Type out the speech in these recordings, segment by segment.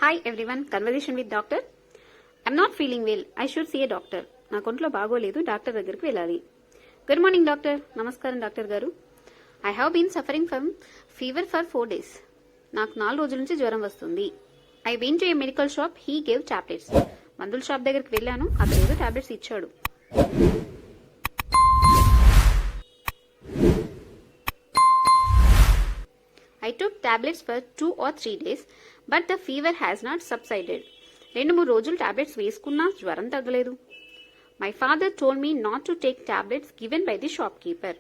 Hi everyone, conversation with doctor. I'm not feeling well. I should see a doctor. నా కొంట్లో బాగోలేదు, doctor దగ్గరికి వెళ్ళాలి. Good morning doctor. నమస్కారం doctor గారు. I have been suffering from fever for 4 days. నాకు 4 రోజుల నుంచి జ్వరం వస్తుంది. I went to a medical shop. He gave tablets. మందుల షాప్ దగ్గరికి వెళ్ళాను, అతను ఏదో టాబ్లెట్స్ ఇచ్చాడు. I took tablets for 2 or 3 days, but the fever has not subsided. 2-3 రోజులు టాబ్లెట్స్ వేసుకున్నా జ్వరం తగ్గలేదు. My father told me not to take tablets given by the shopkeeper.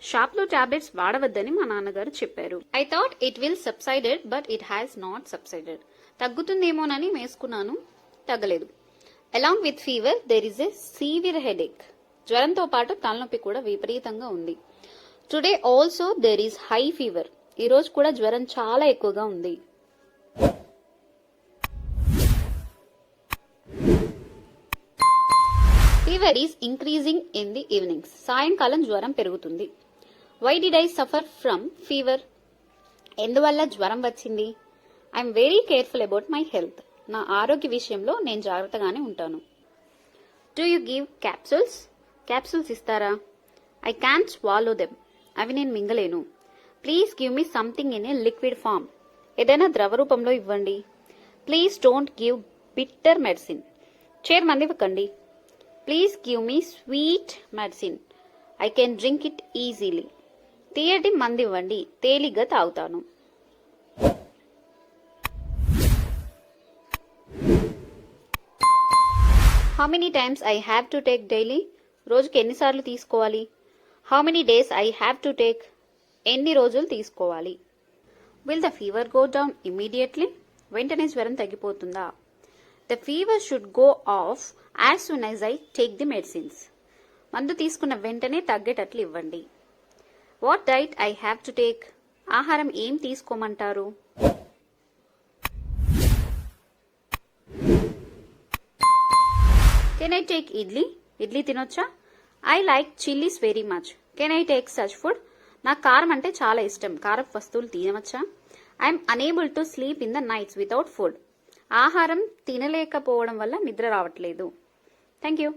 షాప్లో టాబ్లెట్స్ వాడవద్దని మా నాన్నగారు చెప్పారు. I thought it will subsided, but it has not subsided. తగ్గుతుందేమోనని వేసుకున్నాను, తగ్గలేదు. Along with fever, there is a severe headache. జ్వరంతో పాటు తలనొప్పి కూడా విపరీతంగా ఉంది. Today also there is high fever. ఈ రోజు కూడా జ్వరం చాలా ఎక్కువగా ఉంది. Fever is increasing in the evenings. సాయంకాలం జ్వరం పెరుగుతుంది. Why did I suffer from fever? ఎందువల్ల జ్వరం వచ్చింది? I'm very careful about my health. నా ఆరోగ్య విషయంలో నేను జాగ్రత్తగానే ఉంటాను. Do you give capsules? Capsules ఇస్తారా? I can't swallow them. అవి నేను మింగలేను. Please give me something in a liquid form. ఏదైనా ద్రవ రూపంలో ఇవ్వండి. Please don't give bitter medicine. చేర్ మంది ఇవ్వకండి. Please give me sweet medicine. I can drink it easily. తీయటి మంది ఇవ్వండి, తేలిగ్గా తాగుతాను. How many times I have to take daily? రోజుకి ఎన్నిసార్లు తీసుకోవాలి? How many days I have to take? ఎన్ని రోజులు తీసుకోవాలి? Will the fever go down immediately? వెంటనే జ్వరం తగ్గిపోతుందా? The fever should go off as soon as I take the medicines. మందు తీసుకున్న వెంటనే తగ్గేటట్లు ఇవ్వండి. What diet I have to take? ఆహారం ఏం తీసుకోమంటారు? Can I take idli? Idli తినొచ్చా? I like chillies very much. Can I take such food? నాకు కారం అంటే చాలా ఇష్టం. కారపు వస్తువులు తినవచ్చా? I'm unable to sleep in the nights without food. ఆహారం తినలేకపోవడం వల్ల నిద్ర రావట్లేదు. Thank you.